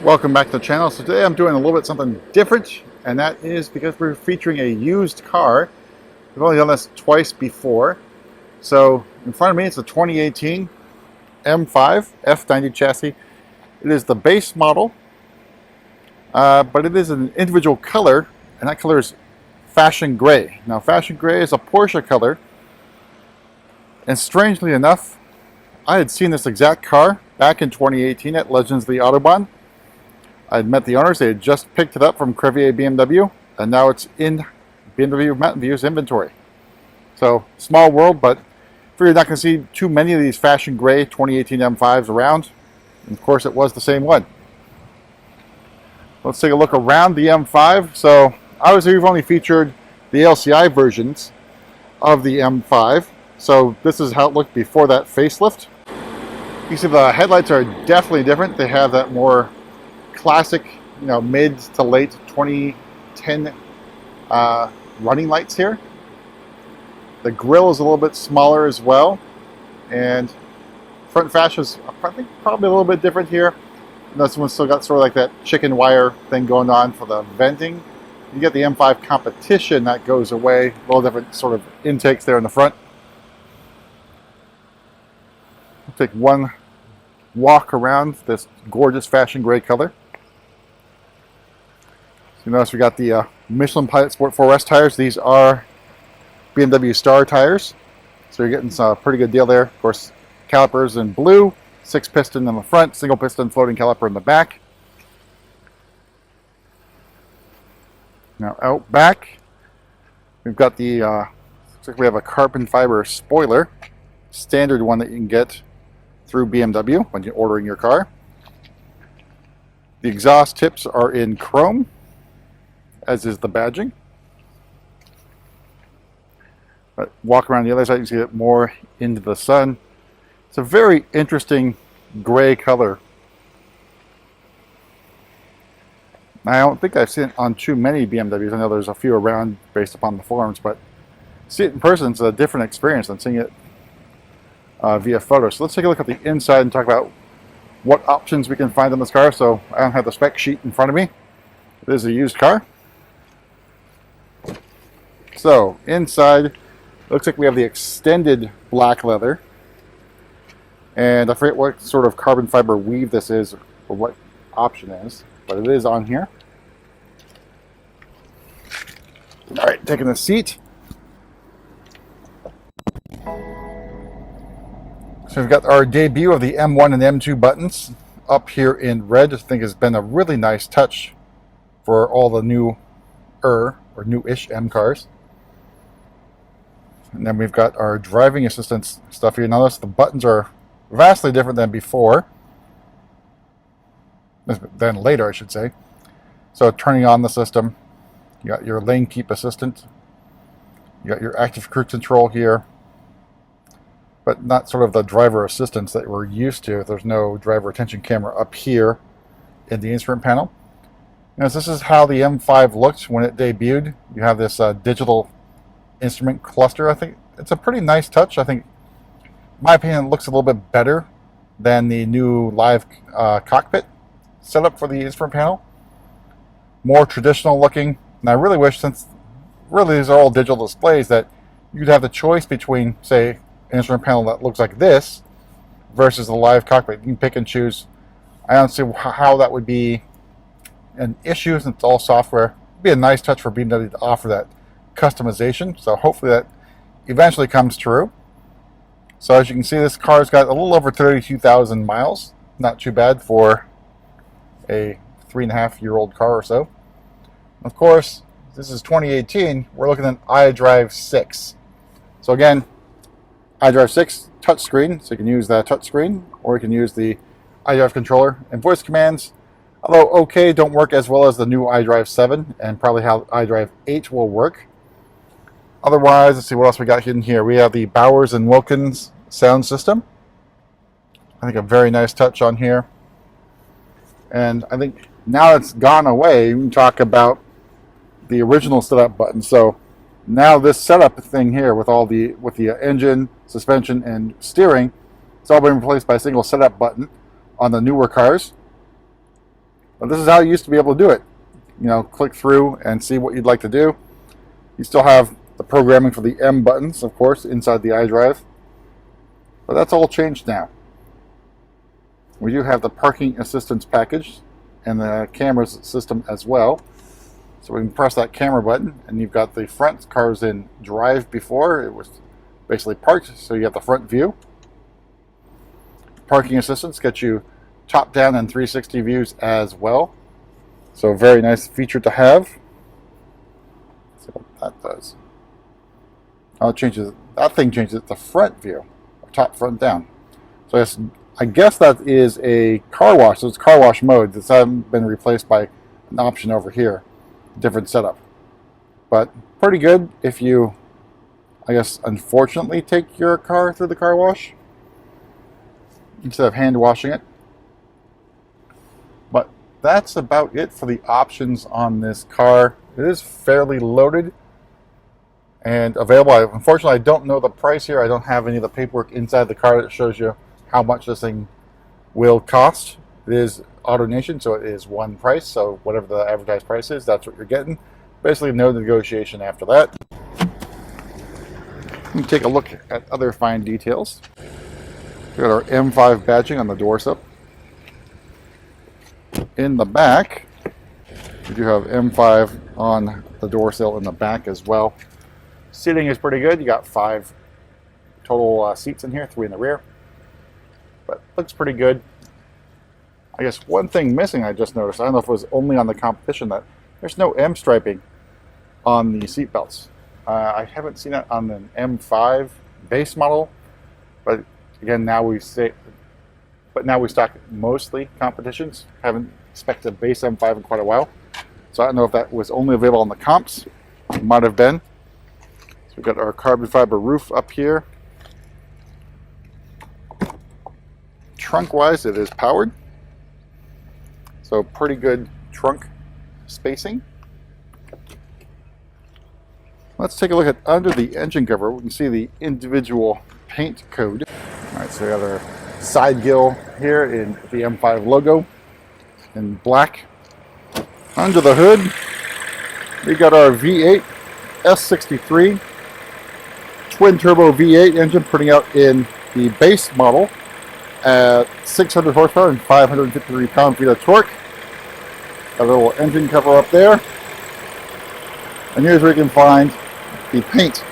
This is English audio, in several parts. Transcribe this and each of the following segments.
Welcome back to the channel. So today I'm doing a little bit something different, and that is because we're featuring a used car. We've only done this twice before. So in front of me it's a 2018 M5 F90 chassis. It is the base model, but it is an individual color, and that color is Fashion Gray. Now Fashion Gray is a Porsche color, and strangely enough, I had seen this exact car back in 2018 at Legends of the Autobahn. I had met the owners. They had just picked it up from Crevier BMW, and now it's in BMW Mountain View's inventory. So, small world, but you're not going to see too many of these Fashion Gray 2018 M5s around. And of course, it was the same one. Let's take a look around the M5. So, obviously, we've only featured the LCI versions of the M5. So, this is how it looked before that facelift. You see the headlights are definitely different. They have that more classic, mid to late 2010 running lights here. The grille is a little bit smaller as well, and front fascia is, I think, probably a little bit different here. This one's still got sort of like that chicken wire thing going on for the venting. You get the M5 Competition, that goes away. A little different sort of intakes there in the front. We'll take one walk around this gorgeous Fashion Gray color. You notice we got the Michelin Pilot Sport 4S tires. These are BMW Star tires, so you're getting a pretty good deal there. Of course, calipers in blue, 6-piston in the front, single piston floating caliper in the back. Now out back, we've got the looks like we have a carbon fiber spoiler, standard one that you can get through BMW when you're ordering your car. The exhaust tips are in chrome, as is the badging. But walk around the other side, you can see it more into the sun. It's a very interesting gray color. I don't think I've seen it on too many BMWs. I know there's a few around based upon the forums, but see it in person is a different experience than seeing it via photos. So let's take a look at the inside and talk about what options we can find on this car. So I don't have the spec sheet in front of me. It is a used car. So inside, looks like we have the extended black leather, and I forget what sort of carbon fiber weave this is or what option is, but it is on here. All right, taking the seat. So we've got our debut of the M1 and M2 buttons up here in red. I think has been a really nice touch for all the newish M cars. And then we've got our driving assistance stuff here. Notice the buttons are vastly different than before. Than later, I should say. So turning on the system, you got your lane keep assistant. You got your active cruise control here. But not sort of the driver assistance that we're used to. There's no driver attention camera up here in the instrument panel. Now, this is how the M5 looked when it debuted. You have this digital instrument cluster. I think it's a pretty nice touch. I think, in my opinion, it looks a little bit better than the new live cockpit setup for the instrument panel. More traditional looking. And I really wish, since really these are all digital displays, that you'd have the choice between, say, an instrument panel that looks like this versus the live cockpit. You can pick and choose. I don't see how that would be an issue since it's all software. It'd be a nice touch for BMW to offer that customization, so hopefully that eventually comes true. So as you can see, this car's got a little over 32,000 miles. Not too bad for a 3.5-year-old car or so. Of course, this is 2018. We're looking at iDrive 6. So again, iDrive 6 touchscreen, so you can use that touchscreen, or you can use the iDrive controller and voice commands. Although OK don't work as well as the new iDrive 7, and probably how iDrive 8 will work. Otherwise, let's see what else we got in here. We have the Bowers & Wilkins sound system. I think a very nice touch on here. And I think now it's gone away, we can talk about the original setup button. So now this setup thing here with the engine, suspension, and steering, it's all been replaced by a single setup button on the newer cars. But this is how you used to be able to do it. You know, click through and see what you'd like to do. You still have the programming for the M buttons, of course, inside the iDrive. But that's all changed now. We do have the parking assistance package and the camera system as well. So we can press that camera button and you've got the front. Car's in drive before. It was basically parked, so you have the front view. Parking assistance gets you top down and 360 views as well. So a very nice feature to have. Let's see what that does. Oh, it changes. That thing changes it to front view, top, front, down. So I guess that is a car wash. So it's car wash mode. This hasn't been replaced by an option over here. Different setup. But pretty good if you, I guess, unfortunately take your car through the car wash instead of hand washing it. But that's about it for the options on this car. It is fairly loaded and available. Unfortunately, I don't know the price here. I don't have any of the paperwork inside the car that shows you how much this thing will cost. It is AutoNation, so it is one price. So whatever the advertised price is, that's what you're getting. Basically, no negotiation after that. Let me take a look at other fine details. We got our M5 badging on the doorstep. In the back, we do have M5 on the door sill in the back as well. Seating is pretty good. You got 5 total seats in here, 3 in the rear. But looks pretty good. I guess one thing missing I just noticed, I don't know if it was only on the competition, that there's no M striping on the seat belts. I haven't seen it on an M5 base model, but again, now we stock mostly competitions. Haven't spec'd a base M5 in quite a while, so I don't know if that was only available on the comps. It might have been. So we've got our carbon fiber roof up here. Trunk-wise, it is powered, so pretty good trunk spacing. Let's take a look at under the engine cover. We can see the individual paint code. All right, so we got our side grille here in the M5 logo in black. Under the hood, we got our V8 S63 twin turbo V8 engine, putting out in the base model at 600 horsepower and 553 pound-feet of torque. A little engine cover up there. And here's where you can find the paint.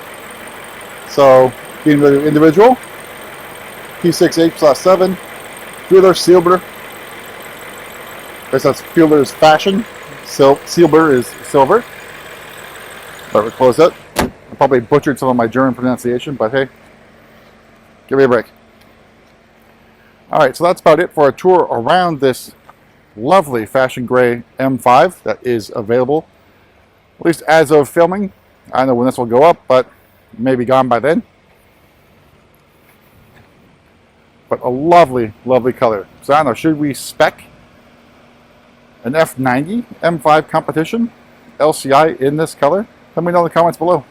So, being the individual, P6H/7, Fielder, Silber. I guess that's Fielder's fashion. Silber is silver. But we close that. I probably butchered some of my German pronunciation, but hey, give me a break. Alright, so that's about it for a tour around this lovely fashion gray M5 that is available, at least as of filming. I don't know when this will go up, but it may be gone by then. But a lovely, lovely color. So I don't know, should we spec an F90 M5 competition LCI in this color? Let me know in the comments below.